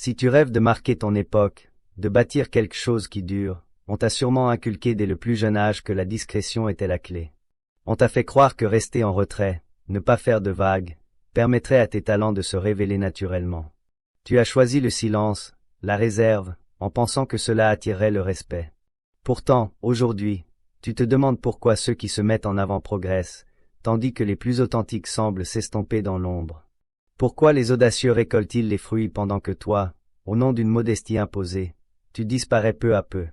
Si tu rêves de marquer ton époque, de bâtir quelque chose qui dure, on t'a sûrement inculqué dès le plus jeune âge que la discrétion était la clé. On t'a fait croire que rester en retrait, ne pas faire de vagues, permettrait à tes talents de se révéler naturellement. Tu as choisi le silence, la réserve, en pensant que cela attirerait le respect. Pourtant, aujourd'hui, tu te demandes pourquoi ceux qui se mettent en avant progressent, tandis que les plus authentiques semblent s'estomper dans l'ombre. Pourquoi les audacieux récoltent-ils les fruits pendant que toi, au nom d'une modestie imposée, tu disparais peu à peu?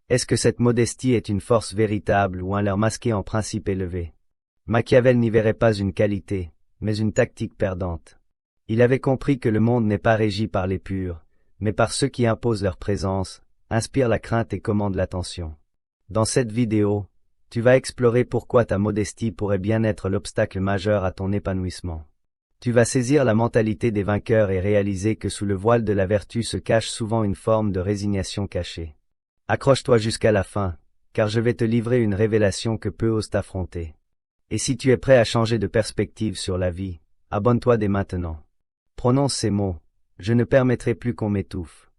Est-ce que cette modestie est une force véritable ou un leurre masqué en principe élevé? Machiavel n'y verrait pas une qualité, mais une tactique perdante. Il avait compris que le monde n'est pas régi par les purs, mais par ceux qui imposent leur présence, inspirent la crainte et commandent l'attention. Dans cette vidéo, tu vas explorer pourquoi ta modestie pourrait bien être l'obstacle majeur à ton épanouissement. Tu vas saisir la mentalité des vainqueurs et réaliser que sous le voile de la vertu se cache souvent une forme de résignation cachée. Accroche-toi jusqu'à la fin, car je vais te livrer une révélation que peu osent affronter. Et si tu es prêt à changer de perspective sur la vie, abonne-toi dès maintenant. Prononce ces mots, je ne permettrai plus qu'on m'étouffe.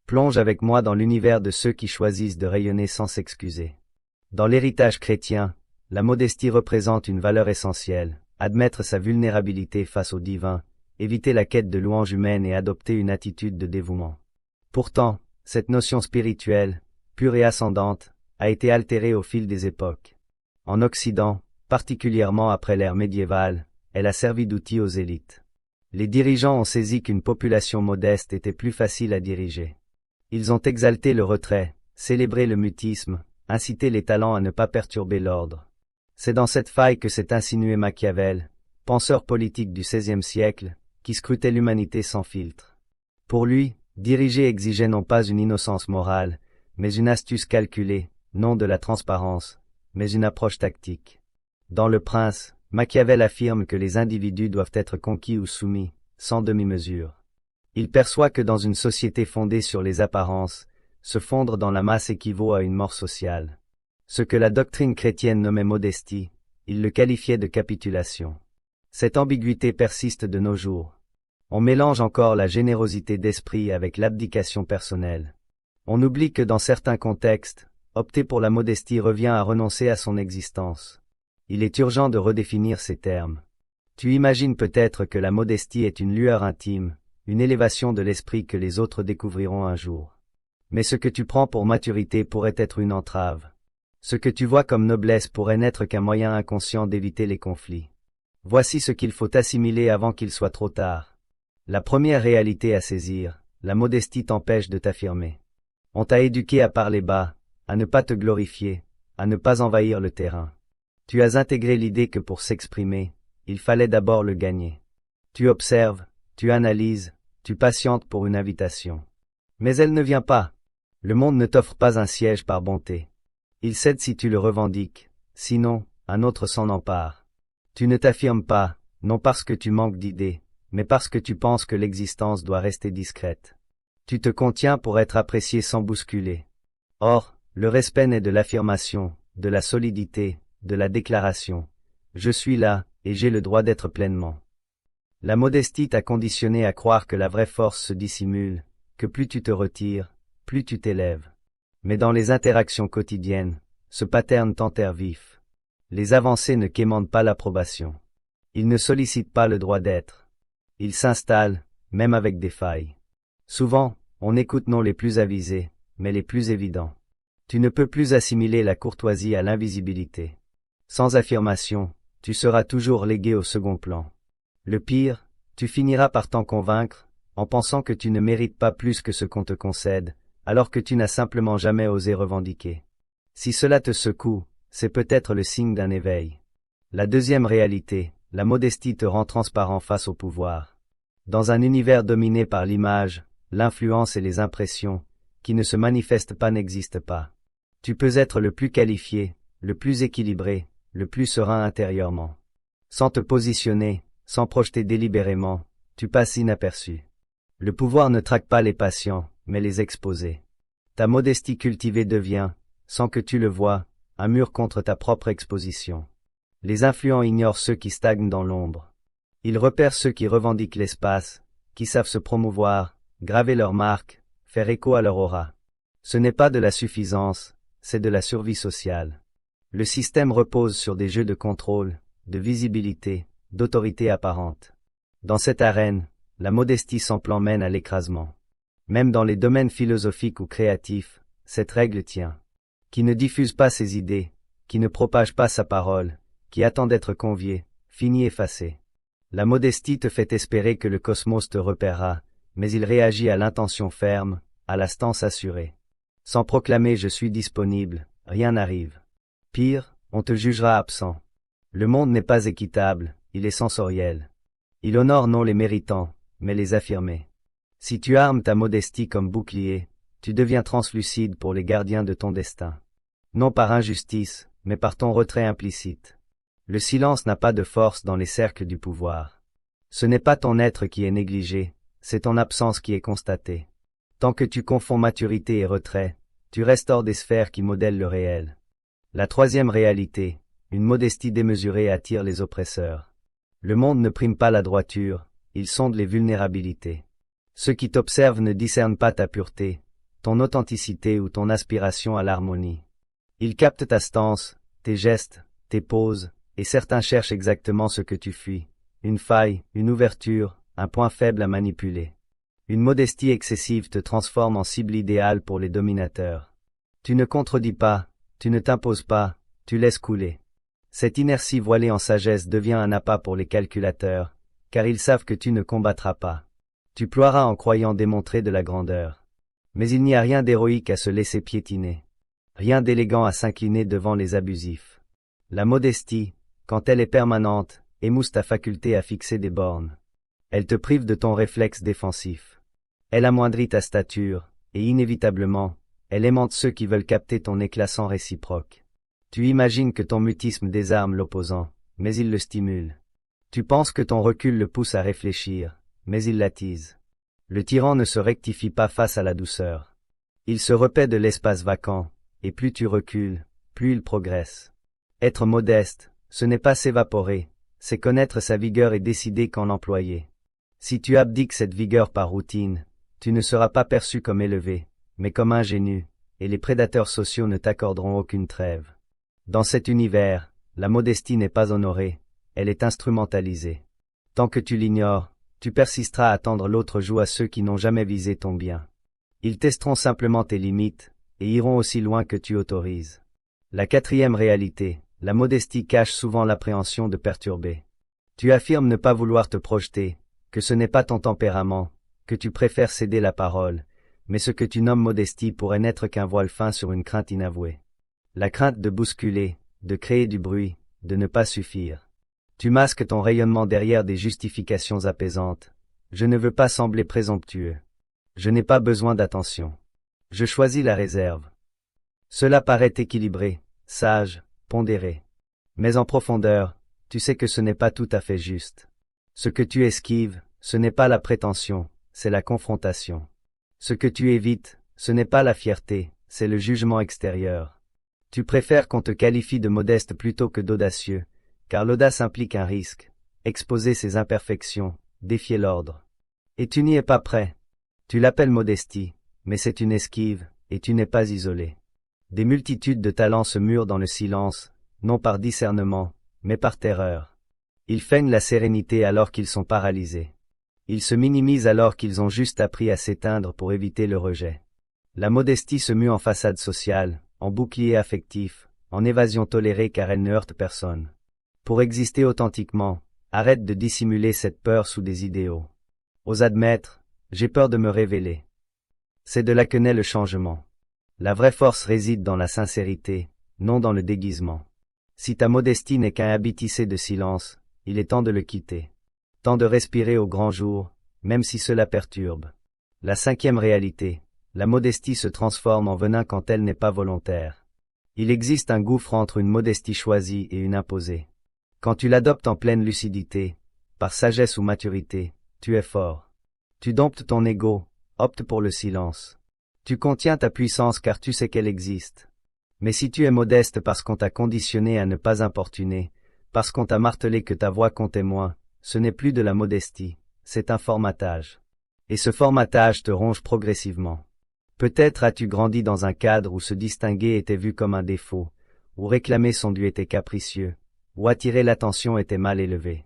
Plonge avec moi dans l'univers de ceux qui choisissent de rayonner sans s'excuser. Dans l'héritage chrétien, la modestie représente une valeur essentielle, admettre sa vulnérabilité face au divin, éviter la quête de louange humaine et adopter une attitude de dévouement. Pourtant, cette notion spirituelle, pure et ascendante, a été altérée au fil des époques. En Occident, particulièrement après l'ère médiévale, elle a servi d'outil aux élites. Les dirigeants ont saisi qu'une population modeste était plus facile à diriger. Ils ont exalté le retrait, célébré le mutisme, incité les talents à ne pas perturber l'ordre. C'est dans cette faille que s'est insinué Machiavel, penseur politique du XVIe siècle, qui scrutait l'humanité sans filtre. Pour lui, diriger exigeait non pas une innocence morale, mais une astuce calculée, non de la transparence, mais une approche tactique. Dans Le Prince, Machiavel affirme que les individus doivent être conquis ou soumis, sans demi-mesure. Il perçoit que dans une société fondée sur les apparences, se fondre dans la masse équivaut à une mort sociale. Ce que la doctrine chrétienne nommait modestie, il le qualifiait de capitulation. Cette ambiguïté persiste de nos jours. On mélange encore la générosité d'esprit avec l'abdication personnelle. On oublie que dans certains contextes, opter pour la modestie revient à renoncer à son existence. Il est urgent de redéfinir ces termes. Tu imagines peut-être que la modestie est une lueur intime, une élévation de l'esprit que les autres découvriront un jour. Mais ce que tu prends pour maturité pourrait être une entrave. Ce que tu vois comme noblesse pourrait n'être qu'un moyen inconscient d'éviter les conflits. Voici ce qu'il faut assimiler avant qu'il soit trop tard. La première réalité à saisir, la modestie t'empêche de t'affirmer. On t'a éduqué à parler bas, à ne pas te glorifier, à ne pas envahir le terrain. Tu as intégré l'idée que pour s'exprimer, il fallait d'abord le gagner. Tu observes, tu analyses, tu patientes pour une invitation. Mais elle ne vient pas. Le monde ne t'offre pas un siège par bonté. Il cède si tu le revendiques, sinon, un autre s'en empare. Tu ne t'affirmes pas, non parce que tu manques d'idées, mais parce que tu penses que l'existence doit rester discrète. Tu te contiens pour être apprécié sans bousculer. Or, le respect naît de l'affirmation, de la solidité, de la déclaration. Je suis là, et j'ai le droit d'être pleinement. La modestie t'a conditionné à croire que la vraie force se dissimule, que plus tu te retires, plus tu t'élèves. Mais dans les interactions quotidiennes, ce pattern t'enterre vif. Les avancées ne quémandent pas l'approbation. Ils ne sollicitent pas le droit d'être. Ils s'installent, même avec des failles. Souvent, on écoute non les plus avisés, mais les plus évidents. Tu ne peux plus assimiler la courtoisie à l'invisibilité. Sans affirmation, tu seras toujours légué au second plan. Le pire, tu finiras par t'en convaincre, en pensant que tu ne mérites pas plus que ce qu'on te concède, alors que tu n'as simplement jamais osé revendiquer. Si cela te secoue, c'est peut-être le signe d'un éveil. La deuxième réalité, la modestie te rend transparent face au pouvoir. Dans un univers dominé par l'image, l'influence et les impressions, qui ne se manifestent pas n'existent pas. Tu peux être le plus qualifié, le plus équilibré, le plus serein intérieurement. Sans te positionner, sans projeter délibérément, tu passes inaperçu. Le pouvoir ne traque pas les patients, mais les exposés. Ta modestie cultivée devient, sans que tu le vois, un mur contre ta propre exposition. Les influents ignorent ceux qui stagnent dans l'ombre. Ils repèrent ceux qui revendiquent l'espace, qui savent se promouvoir, graver leur marque, faire écho à leur aura. Ce n'est pas de la suffisance, c'est de la survie sociale. Le système repose sur des jeux de contrôle, de visibilité, d'autorité apparente. Dans cette arène, la modestie sans plan mène à l'écrasement. Même dans les domaines philosophiques ou créatifs, cette règle tient. Qui ne diffuse pas ses idées, qui ne propage pas sa parole, qui attend d'être convié, finit effacé. La modestie te fait espérer que le cosmos te repérera, mais il réagit à l'intention ferme, à la stance assurée. Sans proclamer « je suis disponible », rien n'arrive. Pire, on te jugera absent. Le monde n'est pas équitable, il est sensoriel. Il honore non les méritants, mais les affirmés. Si tu armes ta modestie comme bouclier, tu deviens translucide pour les gardiens de ton destin. Non par injustice, mais par ton retrait implicite. Le silence n'a pas de force dans les cercles du pouvoir. Ce n'est pas ton être qui est négligé, c'est ton absence qui est constatée. Tant que tu confonds maturité et retrait, tu restes hors des sphères qui modèlent le réel. La troisième réalité, une modestie démesurée attire les oppresseurs. Le monde ne prime pas la droiture, il sonde les vulnérabilités. Ceux qui t'observent ne discernent pas ta pureté, ton authenticité ou ton aspiration à l'harmonie. Ils captent ta stance, tes gestes, tes poses, et certains cherchent exactement ce que tu fuis. Une faille, une ouverture, un point faible à manipuler. Une modestie excessive te transforme en cible idéale pour les dominateurs. Tu ne contredis pas, tu ne t'imposes pas, tu laisses couler. Cette inertie voilée en sagesse devient un appât pour les calculateurs, car ils savent que tu ne combattras pas. Tu ploieras en croyant démontrer de la grandeur. Mais il n'y a rien d'héroïque à se laisser piétiner. Rien d'élégant à s'incliner devant les abusifs. La modestie, quand elle est permanente, émousse ta faculté à fixer des bornes. Elle te prive de ton réflexe défensif. Elle amoindrit ta stature, et inévitablement, elle aimante ceux qui veulent capter ton éclat sans réciproque. Tu imagines que ton mutisme désarme l'opposant, mais il le stimule. Tu penses que ton recul le pousse à réfléchir, mais il l'attise. Le tyran ne se rectifie pas face à la douceur. Il se repaît de l'espace vacant, et plus tu recules, plus il progresse. Être modeste, ce n'est pas s'évaporer, c'est connaître sa vigueur et décider quand l'employer. Si tu abdiques cette vigueur par routine, tu ne seras pas perçu comme élevé, mais comme ingénu, et les prédateurs sociaux ne t'accorderont aucune trêve. Dans cet univers, la modestie n'est pas honorée, elle est instrumentalisée. Tant que tu l'ignores, tu persisteras à tendre l'autre joue à ceux qui n'ont jamais visé ton bien. Ils testeront simplement tes limites, et iront aussi loin que tu autorises. La quatrième réalité, la modestie cache souvent l'appréhension de perturber. Tu affirmes ne pas vouloir te projeter, que ce n'est pas ton tempérament, que tu préfères céder la parole, mais ce que tu nommes modestie pourrait n'être qu'un voile fin sur une crainte inavouée. La crainte de bousculer, de créer du bruit, de ne pas suffire. Tu masques ton rayonnement derrière des justifications apaisantes. Je ne veux pas sembler présomptueux. Je n'ai pas besoin d'attention. Je choisis la réserve. Cela paraît équilibré, sage, pondéré. Mais en profondeur, tu sais que ce n'est pas tout à fait juste. Ce que tu esquives, ce n'est pas la prétention, c'est la confrontation. Ce que tu évites, ce n'est pas la fierté, c'est le jugement extérieur. Tu préfères qu'on te qualifie de modeste plutôt que d'audacieux, car l'audace implique un risque, exposer ses imperfections, défier l'ordre. Et tu n'y es pas prêt. Tu l'appelles modestie, mais c'est une esquive, et tu n'es pas isolé. Des multitudes de talents se murent dans le silence, non par discernement, mais par terreur. Ils feignent la sérénité alors qu'ils sont paralysés. Ils se minimisent alors qu'ils ont juste appris à s'éteindre pour éviter le rejet. La modestie se mue en façade sociale, en bouclier affectif, en évasion tolérée car elle ne heurte personne. Pour exister authentiquement, arrête de dissimuler cette peur sous des idéaux. Ose admettre, j'ai peur de me révéler. C'est de là que naît le changement. La vraie force réside dans la sincérité, non dans le déguisement. Si ta modestie n'est qu'un habit tissé de silence, il est temps de le quitter. Temps de respirer au grand jour, même si cela perturbe. La cinquième réalité, la modestie se transforme en venin quand elle n'est pas volontaire. Il existe un gouffre entre une modestie choisie et une imposée. Quand tu l'adoptes en pleine lucidité, par sagesse ou maturité, tu es fort. Tu domptes ton ego, optes pour le silence. Tu contiens ta puissance car tu sais qu'elle existe. Mais si tu es modeste parce qu'on t'a conditionné à ne pas importuner, parce qu'on t'a martelé que ta voix comptait moins, ce n'est plus de la modestie, c'est un formatage. Et ce formatage te ronge progressivement. Peut-être as-tu grandi dans un cadre où se distinguer était vu comme un défaut, où réclamer son dû était capricieux, où attirer l'attention était mal élevé.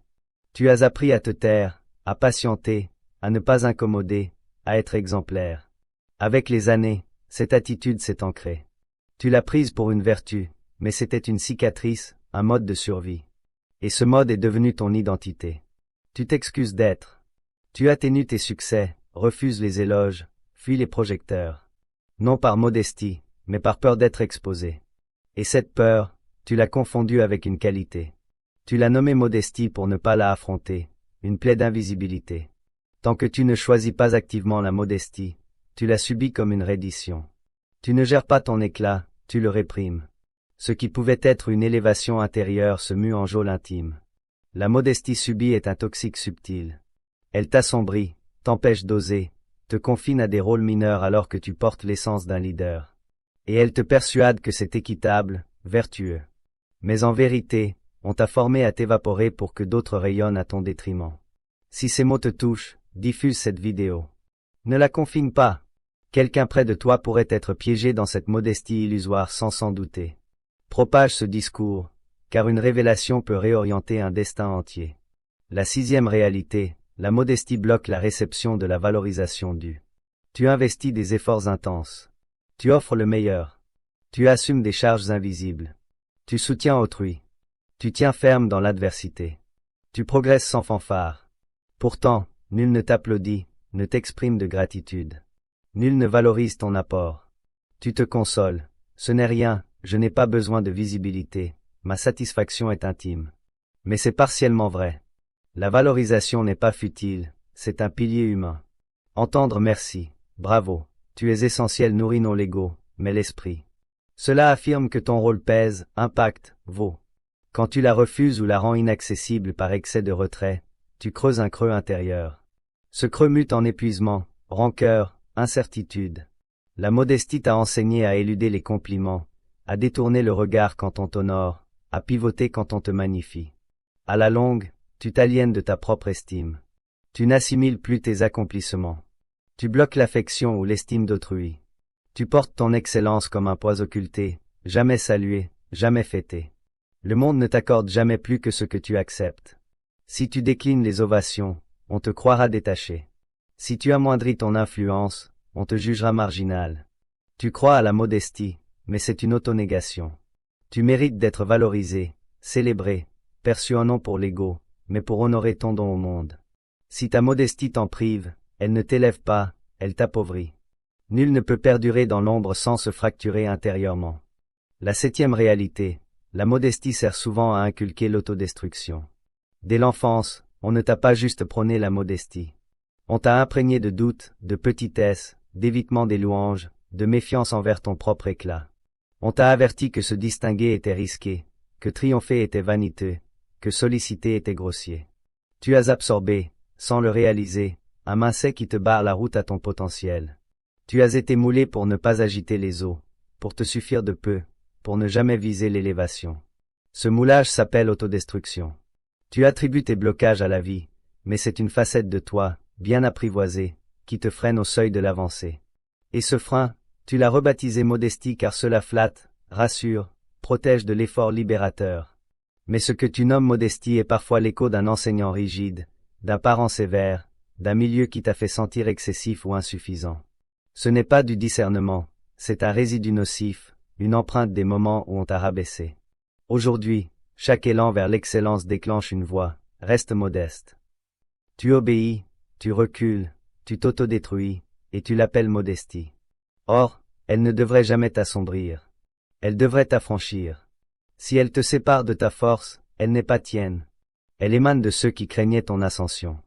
Tu as appris à te taire, à patienter, à ne pas incommoder, à être exemplaire. Avec les années, cette attitude s'est ancrée. Tu l'as prise pour une vertu, mais c'était une cicatrice, un mode de survie. Et ce mode est devenu ton identité. Tu t'excuses d'être. Tu atténues tes succès, refuses les éloges, fuis les projecteurs. Non par modestie, mais par peur d'être exposé. Et cette peur, tu l'as confondue avec une qualité. Tu l'as nommée modestie pour ne pas la affronter, une plaie d'invisibilité. Tant que tu ne choisis pas activement la modestie, tu la subis comme une reddition. Tu ne gères pas ton éclat, tu le réprimes. Ce qui pouvait être une élévation intérieure se mue en geôle intime. La modestie subie est un toxique subtil. Elle t'assombrit, t'empêche d'oser, te confine à des rôles mineurs alors que tu portes l'essence d'un leader. Et elle te persuade que c'est équitable, vertueux. Mais en vérité, on t'a formé à t'évaporer pour que d'autres rayonnent à ton détriment. Si ces mots te touchent, diffuse cette vidéo. Ne la confine pas. Quelqu'un près de toi pourrait être piégé dans cette modestie illusoire sans s'en douter. Propage ce discours, car une révélation peut réorienter un destin entier. La 6e réalité, la modestie bloque la réception de la valorisation due. Tu investis des efforts intenses. Tu offres le meilleur. Tu assumes des charges invisibles. Tu soutiens autrui. Tu tiens ferme dans l'adversité. Tu progresses sans fanfare. Pourtant, nul ne t'applaudit, ne t'exprime de gratitude. Nul ne valorise ton apport. Tu te consoles. Ce n'est rien, je n'ai pas besoin de visibilité, ma satisfaction est intime. Mais c'est partiellement vrai. La valorisation n'est pas futile, c'est un pilier humain. Entendre merci, bravo, tu es essentiel nourrit non l'ego, mais l'esprit. Cela affirme que ton rôle pèse, impacte, vaut. Quand tu la refuses ou la rends inaccessible par excès de retrait, tu creuses un creux intérieur. Ce creux mute en épuisement, rancœur, incertitude. La modestie t'a enseigné à éluder les compliments, à détourner le regard quand on t'honore, à pivoter quand on te magnifie. À la longue, tu t'aliènes de ta propre estime. Tu n'assimiles plus tes accomplissements. Tu bloques l'affection ou l'estime d'autrui. Tu portes ton excellence comme un poids occulté, jamais salué, jamais fêté. Le monde ne t'accorde jamais plus que ce que tu acceptes. Si tu déclines les ovations, on te croira détaché. Si tu amoindris ton influence, on te jugera marginal. Tu crois à la modestie, mais c'est une autonégation. Tu mérites d'être valorisé, célébré, perçu un nom pour l'ego, mais pour honorer ton don au monde. Si ta modestie t'en prive, elle ne t'élève pas, elle t'appauvrit. Nul ne peut perdurer dans l'ombre sans se fracturer intérieurement. La 7e réalité, la modestie sert souvent à inculquer l'autodestruction. Dès l'enfance, on ne t'a pas juste prôné la modestie. On t'a imprégné de doutes, de petitesse, d'évitement des louanges, de méfiance envers ton propre éclat. On t'a averti que se distinguer était risqué, que triompher était vaniteux, que solliciter était grossier. Tu as absorbé, sans le réaliser, un mincet qui te barre la route à ton potentiel. Tu as été moulé pour ne pas agiter les eaux, pour te suffire de peu, pour ne jamais viser l'élévation. Ce moulage s'appelle autodestruction. Tu attribues tes blocages à la vie, mais c'est une facette de toi, bien apprivoisée, qui te freine au seuil de l'avancée. Et ce frein, tu l'as rebaptisé modestie car cela flatte, rassure, protège de l'effort libérateur. Mais ce que tu nommes modestie est parfois l'écho d'un enseignant rigide, d'un parent sévère, d'un milieu qui t'a fait sentir excessif ou insuffisant. Ce n'est pas du discernement, c'est un résidu nocif, une empreinte des moments où on t'a rabaissé. Aujourd'hui, chaque élan vers l'excellence déclenche une voix, reste modeste. Tu obéis, tu recules, tu t'autodétruis, et tu l'appelles modestie. Or, elle ne devrait jamais t'assombrir. Elle devrait t'affranchir. Si elle te sépare de ta force, elle n'est pas tienne. Elle émane de ceux qui craignaient ton ascension.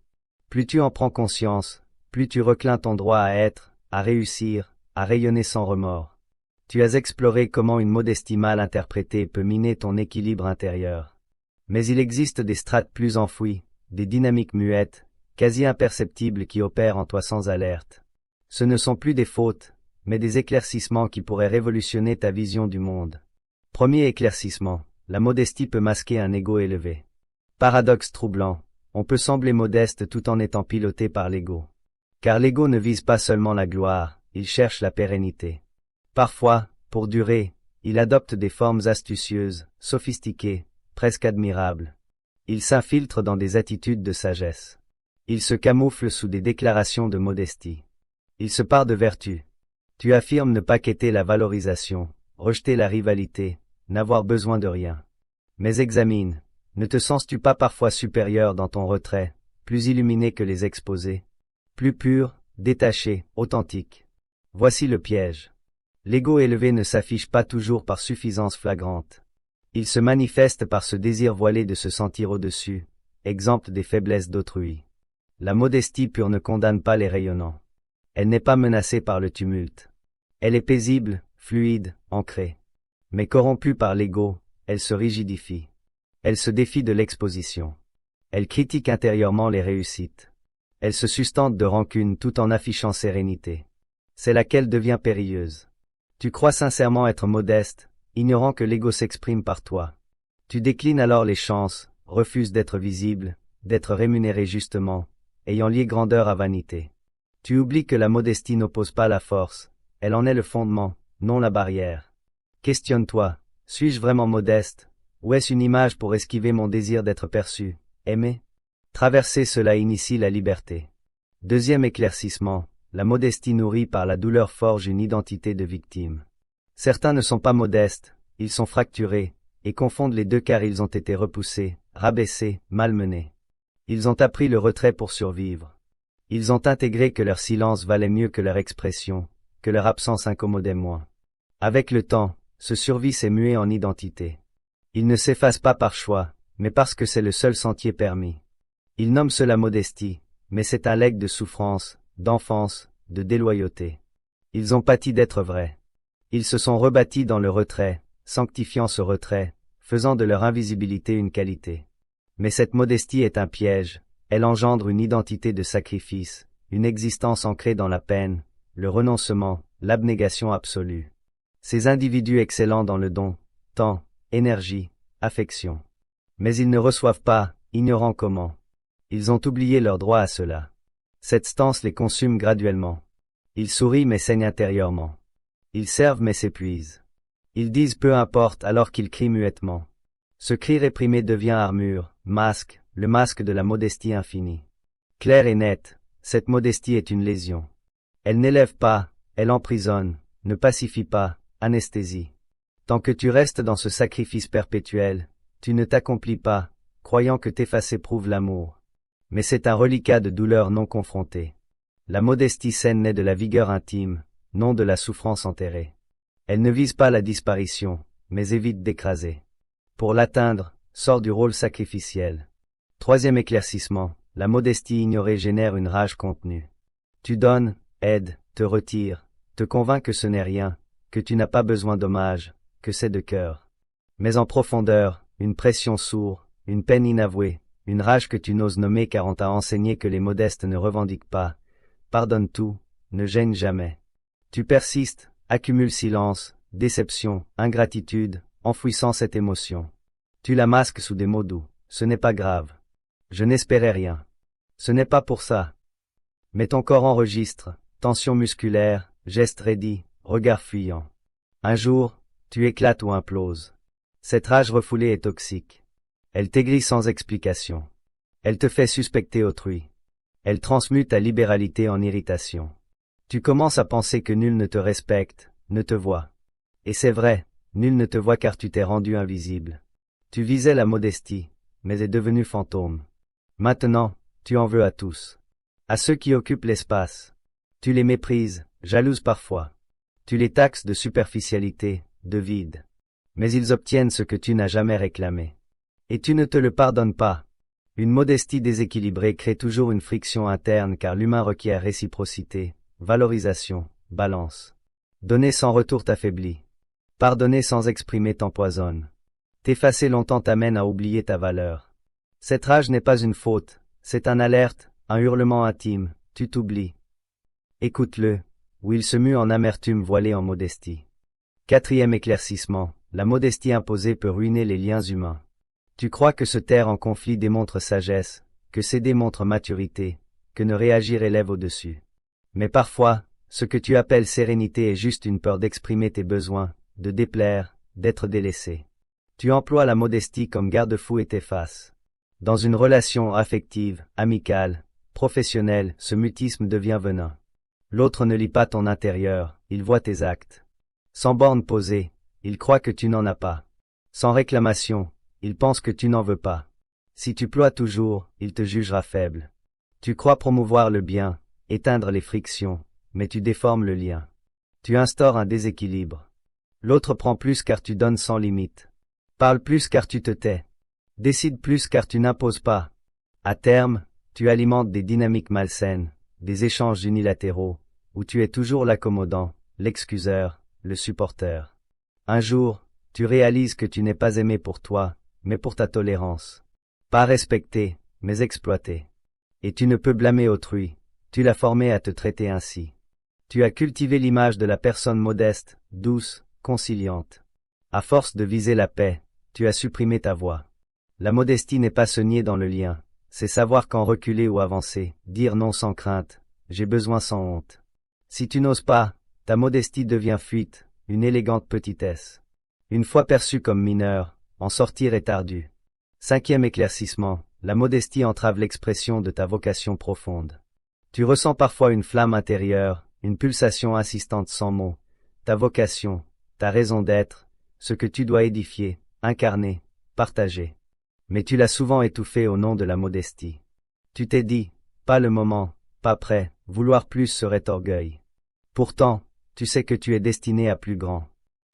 Plus tu en prends conscience, plus tu reclins ton droit à être, à réussir, à rayonner sans remords. Tu as exploré comment une modestie mal interprétée peut miner ton équilibre intérieur. Mais il existe des strates plus enfouies, des dynamiques muettes, quasi imperceptibles qui opèrent en toi sans alerte. Ce ne sont plus des fautes, mais des éclaircissements qui pourraient révolutionner ta vision du monde. Premier éclaircissement, la modestie peut masquer un ego élevé. Paradoxe troublant, on peut sembler modeste tout en étant piloté par l'ego. Car l'ego ne vise pas seulement la gloire, il cherche la pérennité. Parfois, pour durer, il adopte des formes astucieuses, sophistiquées, presque admirables. Il s'infiltre dans des attitudes de sagesse. Il se camoufle sous des déclarations de modestie. Il se pare de vertu. Tu affirmes ne pas quêter la valorisation, rejeter la rivalité, n'avoir besoin de rien. Mais examine, ne te sens-tu pas parfois supérieur dans ton retrait, plus illuminé que les exposés, plus pur, détaché, authentique? Voici le piège. L'ego élevé ne s'affiche pas toujours par suffisance flagrante. Il se manifeste par ce désir voilé de se sentir au-dessus, exempt des faiblesses d'autrui. La modestie pure ne condamne pas les rayonnants. Elle n'est pas menacée par le tumulte. Elle est paisible, fluide, ancrée. Mais corrompue par l'ego, elle se rigidifie. Elle se défie de l'exposition. Elle critique intérieurement les réussites. Elle se sustente de rancune tout en affichant sérénité. C'est laquelle devient périlleuse. Tu crois sincèrement être modeste, ignorant que l'ego s'exprime par toi. Tu déclines alors les chances, refuses d'être visible, d'être rémunéré justement, ayant lié grandeur à vanité. Tu oublies que la modestie n'oppose pas la force, elle en est le fondement, non la barrière. Questionne-toi, suis-je vraiment modeste, ou est-ce une image pour esquiver mon désir d'être perçu, aimé? Traverser cela initie la liberté. Deuxième éclaircissement, la modestie nourrie par la douleur forge une identité de victime. Certains ne sont pas modestes, ils sont fracturés, et confondent les deux car ils ont été repoussés, rabaissés, malmenés. Ils ont appris le retrait pour survivre. Ils ont intégré que leur silence valait mieux que leur expression, que leur absence incommodait moins. Avec le temps, ce survie s'est mué en identité. Il ne s'efface pas par choix, mais parce que c'est le seul sentier permis. Ils nomment cela modestie, mais c'est un legs de souffrance, d'enfance, de déloyauté. Ils ont pâti d'être vrais. Ils se sont rebâtis dans le retrait, sanctifiant ce retrait, faisant de leur invisibilité une qualité. Mais cette modestie est un piège, elle engendre une identité de sacrifice, une existence ancrée dans la peine, le renoncement, l'abnégation absolue. Ces individus excellents dans le don, temps, énergie, affection. Mais ils ne reçoivent pas, ignorant comment. Ils ont oublié leur droit à cela. Cette stance les consume graduellement. Ils sourient mais saignent intérieurement. Ils servent mais s'épuisent. Ils disent peu importe alors qu'ils crient muettement. Ce cri réprimé devient armure, masque, le masque de la modestie infinie. Claire et nette, cette modestie est une lésion. Elle n'élève pas, elle emprisonne, ne pacifie pas, anesthésie. Tant que tu restes dans ce sacrifice perpétuel, tu ne t'accomplis pas, croyant que t'effacer prouve l'amour. Mais c'est un reliquat de douleur non confrontée. La modestie saine naît de la vigueur intime, non de la souffrance enterrée. Elle ne vise pas la disparition, mais évite d'écraser. Pour l'atteindre, sort du rôle sacrificiel. Troisième éclaircissement, la modestie ignorée génère une rage contenue. Tu donnes, aides, te retires, te convaincs que ce n'est rien, que tu n'as pas besoin d'hommage, que c'est de cœur. Mais en profondeur, une pression sourde, une peine inavouée, une rage que tu n'oses nommer car on t'a enseigné que les modestes ne revendiquent pas, pardonnent tout, ne gênent jamais. Tu persistes, accumules silence, déception, ingratitude, enfouissant cette émotion. Tu la masques sous des mots doux, ce n'est pas grave. Je n'espérais rien. Ce n'est pas pour ça. Mais ton corps enregistre, tension musculaire, geste raidi, regard fuyant. Un jour, tu éclates ou imploses. Cette rage refoulée est toxique. Elle t'aigrit sans explication. Elle te fait suspecter autrui. Elle transmute ta libéralité en irritation. Tu commences à penser que nul ne te respecte, ne te voit. Et c'est vrai, nul ne te voit car tu t'es rendu invisible. Tu visais la modestie, mais es devenu fantôme. Maintenant, tu en veux à tous. À ceux qui occupent l'espace. Tu les méprises, jalouses parfois. Tu les taxes de superficialité, de vide. Mais ils obtiennent ce que tu n'as jamais réclamé. Et tu ne te le pardonnes pas. Une modestie déséquilibrée crée toujours une friction interne car l'humain requiert réciprocité, valorisation, balance. Donner sans retour t'affaiblit. Pardonner sans exprimer t'empoisonne. T'effacer longtemps t'amène à oublier ta valeur. Cette rage n'est pas une faute, c'est un alerte, un hurlement intime, tu t'oublies. Écoute-le, où il se mue en amertume voilée en modestie. Quatrième éclaircissement, la modestie imposée peut ruiner les liens humains. Tu crois que se taire en conflit démontre sagesse, que céder montre maturité, que ne réagir élève au-dessus. Mais parfois, ce que tu appelles sérénité est juste une peur d'exprimer tes besoins, de déplaire, d'être délaissé. Tu emploies la modestie comme garde-fou et t'effaces. Dans une relation affective, amicale, professionnelle, ce mutisme devient venin. L'autre ne lit pas ton intérieur, il voit tes actes. Sans borne posée, il croit que tu n'en as pas. Sans réclamation, il pense que tu n'en veux pas. Si tu ploies toujours, il te jugera faible. Tu crois promouvoir le bien, éteindre les frictions, mais tu déformes le lien. Tu instaures un déséquilibre. L'autre prend plus car tu donnes sans limite. Parle plus car tu te tais. Décide plus car tu n'imposes pas. À terme, tu alimentes des dynamiques malsaines, des échanges unilatéraux, où tu es toujours l'accommodant, l'excuseur, le supporteur. Un jour, tu réalises que tu n'es pas aimé pour toi, mais pour ta tolérance. Pas respecté, mais exploité. Et tu ne peux blâmer autrui, tu l'as formé à te traiter ainsi. Tu as cultivé l'image de la personne modeste, douce, conciliante. À force de viser la paix, tu as supprimé ta voix. La modestie n'est pas se nier dans le lien, c'est savoir quand reculer ou avancer, dire non sans crainte, j'ai besoin sans honte. Si tu n'oses pas, ta modestie devient fuite, une élégante petitesse. Une fois perçue comme mineure, en sortir est ardu. 5e éclaircissement, la modestie entrave l'expression de ta vocation profonde. Tu ressens parfois une flamme intérieure, une pulsation insistante sans mots, ta vocation, ta raison d'être, ce que tu dois édifier, incarner, partager. Mais tu l'as souvent étouffé au nom de la modestie. Tu t'es dit, pas le moment, pas prêt, vouloir plus serait orgueil. Pourtant, tu sais que tu es destiné à plus grand.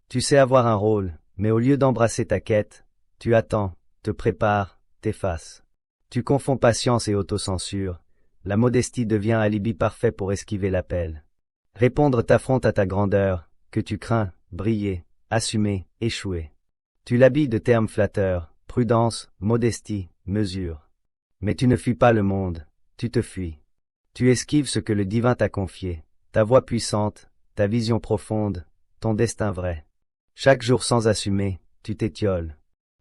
Tu sais avoir un rôle, mais au lieu d'embrasser ta quête, tu attends, te prépares, t'effaces. Tu confonds patience et autocensure. La modestie devient alibi parfait pour esquiver l'appel. Répondre t'affronte à ta grandeur, que tu crains, briller, assumer, échouer. Tu l'habilles de termes flatteurs, prudence, modestie, mesure. Mais tu ne fuis pas le monde, tu te fuis. Tu esquives ce que le divin t'a confié, ta voix puissante, ta vision profonde, ton destin vrai. Chaque jour sans assumer, tu t'étioles.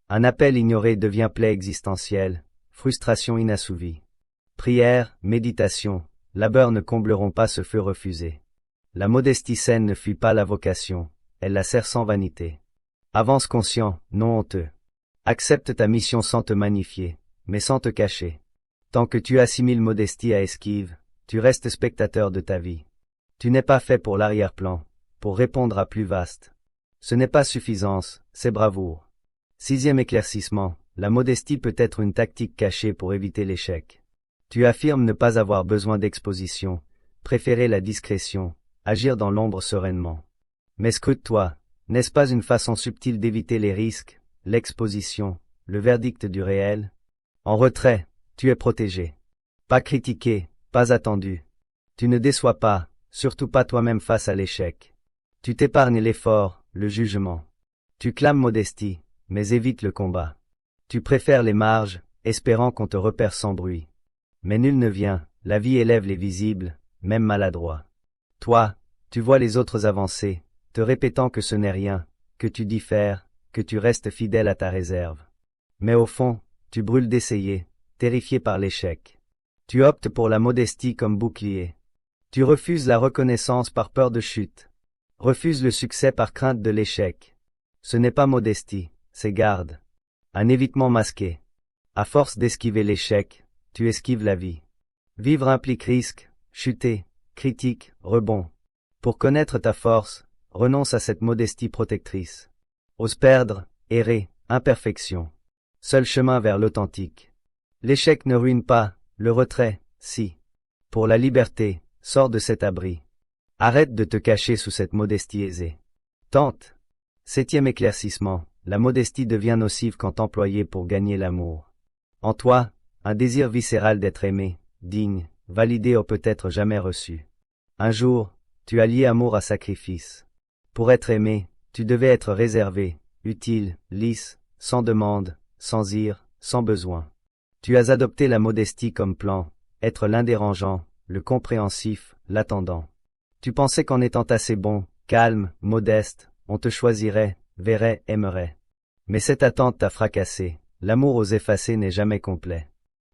Un appel ignoré devient plaie existentielle, frustration inassouvie. Prière, méditation, labeur ne combleront pas ce feu refusé. La modestie saine ne fuit pas la vocation, elle la sert sans vanité. Avance conscient, non honteux. Accepte ta mission sans te magnifier, mais sans te cacher. Tant que tu assimiles modestie à esquive, tu restes spectateur de ta vie. Tu n'es pas fait pour l'arrière-plan, pour répondre à plus vaste. Ce n'est pas suffisance, c'est bravoure. 6e éclaircissement, la modestie peut être une tactique cachée pour éviter l'échec. Tu affirmes ne pas avoir besoin d'exposition, préférer la discrétion, agir dans l'ombre sereinement. Mais scrute-toi, n'est-ce pas une façon subtile d'éviter les risques, l'exposition, le verdict du réel? En retrait, tu es protégé. Pas critiqué, pas attendu. Tu ne déçois pas, surtout pas toi-même face à l'échec. Tu t'épargnes l'effort, le jugement. Tu clames modestie, mais évites le combat. Tu préfères les marges, espérant qu'on te repère sans bruit. Mais nul ne vient, la vie élève les visibles, même maladroits. Toi, tu vois les autres avancer, te répétant que ce n'est rien, que tu diffères, que tu restes fidèle à ta réserve. Mais au fond, tu brûles d'essayer, terrifié par l'échec. Tu optes pour la modestie comme bouclier. Tu refuses la reconnaissance par peur de chute. Refuses le succès par crainte de l'échec. Ce n'est pas modestie, c'est garde. Un évitement masqué. À force d'esquiver l'échec, tu esquives la vie. Vivre implique risque, chuter, critique, rebond. Pour connaître ta force, renonce à cette modestie protectrice. Ose perdre, errer, imperfection. Seul chemin vers l'authentique. L'échec ne ruine pas, le retrait, si. Pour la liberté, sors de cet abri. Arrête de te cacher sous cette modestie aisée. Tente. 7e éclaircissement, la modestie devient nocive quand employée pour gagner l'amour. En toi, un désir viscéral d'être aimé, digne, validé ou peut-être jamais reçu. Un jour, tu as lié amour à sacrifice. Pour être aimé, tu devais être réservé, utile, lisse, sans demande, sans ire, sans besoin. Tu as adopté la modestie comme plan, être l'indérangeant, le compréhensif, l'attendant. Tu pensais qu'en étant assez bon, calme, modeste, on te choisirait, verrait, aimerait. Mais cette attente t'a fracassé, l'amour aux effacés n'est jamais complet.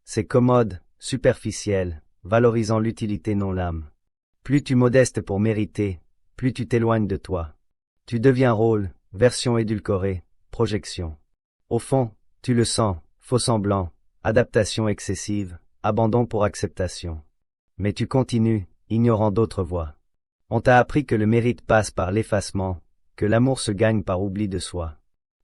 C'est commode, superficiel, valorisant l'utilité non l'âme. Plus tu modestes pour mériter, plus tu t'éloignes de toi. Tu deviens rôle, version édulcorée, projection. Au fond, tu le sens, faux semblant, adaptation excessive, abandon pour acceptation. Mais tu continues, ignorant d'autres voies. On t'a appris que le mérite passe par l'effacement, que l'amour se gagne par oubli de soi.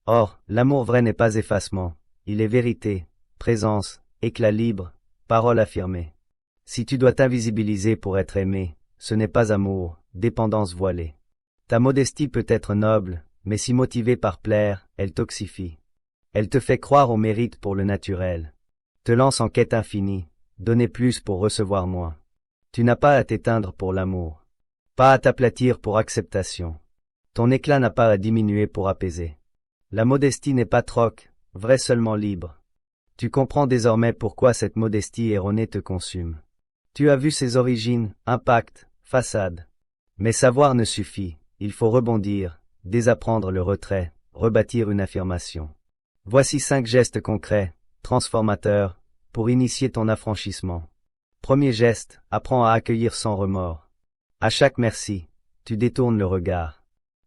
Or, l'amour vrai n'est pas effacement, il est vérité, présence, éclat libre, parole affirmée. Si tu dois t'invisibiliser pour être aimé, ce n'est pas amour, dépendance voilée. Ta modestie peut être noble, mais si motivée par plaire, elle toxifie. Elle te fait croire au mérite pour le naturel. Te lance en quête infinie, donner plus pour recevoir moins. Tu n'as pas à t'éteindre pour l'amour. Pas à t'aplatir pour acceptation. Ton éclat n'a pas à diminuer pour apaiser. La modestie n'est pas troc, vrai seulement libre. Tu comprends désormais pourquoi cette modestie erronée te consume. Tu as vu ses origines, impact, façade. Mais savoir ne suffit, il faut rebondir, désapprendre le retrait, rebâtir une affirmation. Voici 5 gestes concrets, transformateurs, pour initier ton affranchissement. Premier geste, apprends à accueillir sans remords. À chaque merci, tu détournes le regard.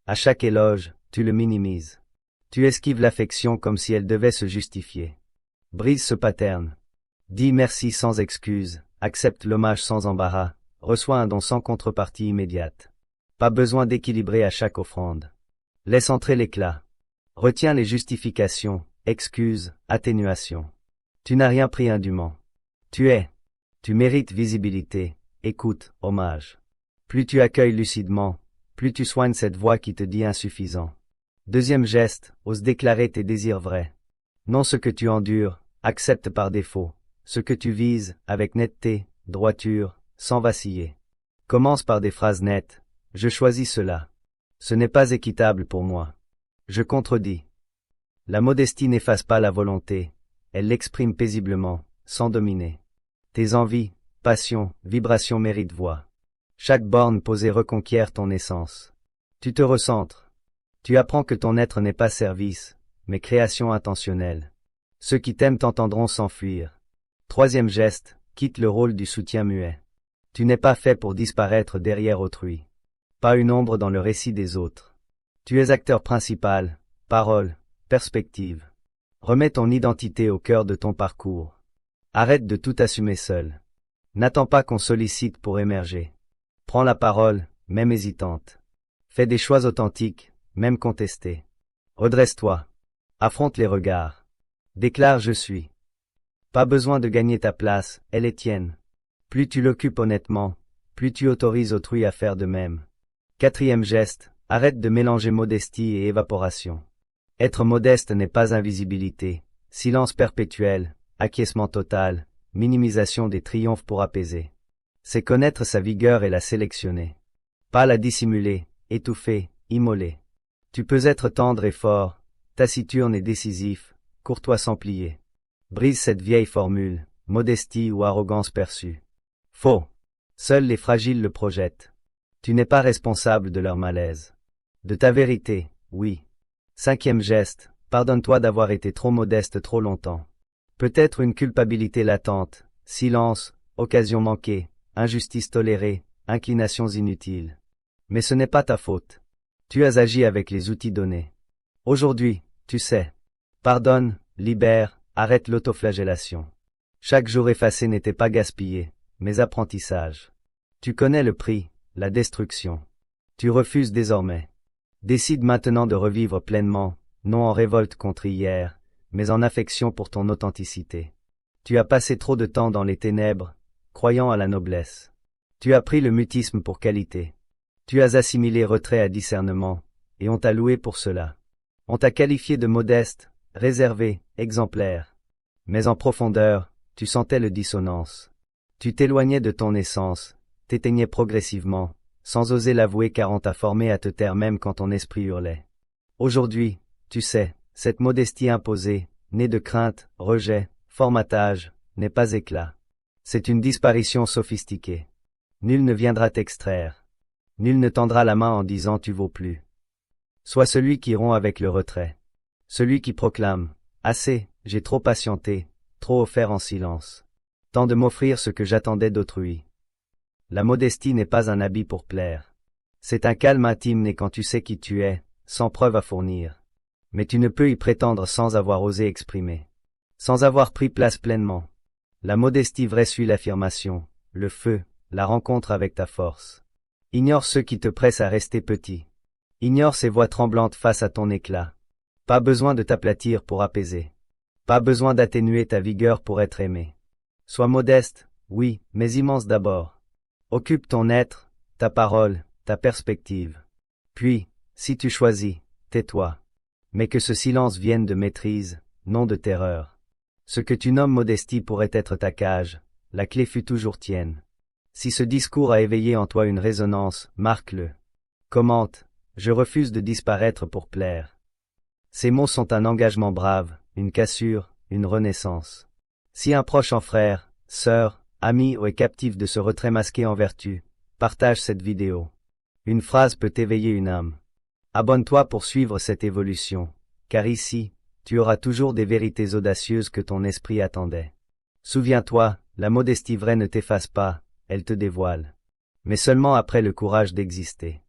À chaque éloge, tu le minimises. Tu esquives l'affection comme si elle devait se justifier. Brise ce pattern. Dis merci sans excuse, accepte l'hommage sans embarras, reçois un don sans contrepartie immédiate. Pas besoin d'équilibrer à chaque offrande. Laisse entrer l'éclat. Retiens les justifications, excuses, atténuations. Tu n'as rien pris indûment. Tu es. Tu mérites visibilité, écoute, hommage. Plus tu accueilles lucidement, plus tu soignes cette voix qui te dit insuffisant. Deuxième geste, ose déclarer tes désirs vrais. Non ce que tu endures, accepte par défaut. Ce que tu vises, avec netteté, droiture, sans vaciller. Commence par des phrases nettes. Je choisis cela. Ce n'est pas équitable pour moi. Je contredis. La modestie n'efface pas la volonté. Elle l'exprime paisiblement, sans dominer. Tes envies, passions, vibrations méritent voix. Chaque borne posée reconquiert ton essence. Tu te recentres. Tu apprends que ton être n'est pas service, mais création intentionnelle. Ceux qui t'aiment t'entendront s'enfuir. Troisième geste, quitte le rôle du soutien muet. Tu n'es pas fait pour disparaître derrière autrui. Pas une ombre dans le récit des autres. Tu es acteur principal, parole, perspective. Remets ton identité au cœur de ton parcours. Arrête de tout assumer seul. N'attends pas qu'on sollicite pour émerger. Prends la parole, même hésitante. Fais des choix authentiques, même contestés. Redresse-toi. Affronte les regards. Déclare je suis. Pas besoin de gagner ta place, elle est tienne. Plus tu l'occupes honnêtement, plus tu autorises autrui à faire de même. Quatrième geste, arrête de mélanger modestie et évaporation. Être modeste n'est pas invisibilité, silence perpétuel, acquiescement total, minimisation des triomphes pour apaiser. C'est connaître sa vigueur et la sélectionner. Pas la dissimuler, étouffer, immoler. Tu peux être tendre et fort, taciturne et décisif, courtois sans plier. Brise cette vieille formule, modestie ou arrogance perçue. Faux. Seuls les fragiles le projettent. Tu n'es pas responsable de leur malaise. De ta vérité, oui. Cinquième geste, pardonne-toi d'avoir été trop modeste trop longtemps. Peut-être une culpabilité latente, silence, occasion manquée, injustice tolérée, inclinations inutiles. Mais ce n'est pas ta faute. Tu as agi avec les outils donnés. Aujourd'hui, tu sais. Pardonne, libère, arrête l'autoflagellation. Chaque jour effacé n'était pas gaspillé, mais apprentissage. Tu connais le prix, la destruction. Tu refuses désormais. Décide maintenant de revivre pleinement, non en révolte contre hier, mais en affection pour ton authenticité. Tu as passé trop de temps dans les ténèbres, croyant à la noblesse. Tu as pris le mutisme pour qualité. Tu as assimilé retrait à discernement, et on t'a loué pour cela. On t'a qualifié de modeste, réservé, exemplaire. Mais en profondeur, tu sentais le dissonance. Tu t'éloignais de ton essence, t'éteignais progressivement, sans oser l'avouer car on t'a formé à te taire même quand ton esprit hurlait. Aujourd'hui, tu sais, cette modestie imposée, née de crainte, rejet, formatage, n'est pas éclat. C'est une disparition sophistiquée. Nul ne viendra t'extraire. Nul ne tendra la main en disant tu vaux plus. Sois celui qui rompt avec le retrait. Celui qui proclame, assez, j'ai trop patienté, trop offert en silence. Tant de m'offrir ce que j'attendais d'autrui. La modestie n'est pas un habit pour plaire. C'est un calme intime né quand tu sais qui tu es, sans preuve à fournir. Mais tu ne peux y prétendre sans avoir osé exprimer. Sans avoir pris place pleinement. La modestie vraie suit l'affirmation, le feu, la rencontre avec ta force. Ignore ceux qui te pressent à rester petit. Ignore ces voix tremblantes face à ton éclat. Pas besoin de t'aplatir pour apaiser. Pas besoin d'atténuer ta vigueur pour être aimé. Sois modeste, oui, mais immense d'abord. Occupe ton être, ta parole, ta perspective. Puis, si tu choisis, tais-toi. Mais que ce silence vienne de maîtrise, non de terreur. Ce que tu nommes modestie pourrait être ta cage, la clé fut toujours tienne. Si ce discours a éveillé en toi une résonance, marque-le. Commente, je refuse de disparaître pour plaire. Ces mots sont un engagement brave, une cassure, une renaissance. Si un proche en frère, sœur, ami ou est captif de ce retrait masqué en vertu, partage cette vidéo. Une phrase peut éveiller une âme. Abonne-toi pour suivre cette évolution, car ici, tu auras toujours des vérités audacieuses que ton esprit attendait. Souviens-toi, la modestie vraie ne t'efface pas, elle te dévoile. Mais seulement après le courage d'exister.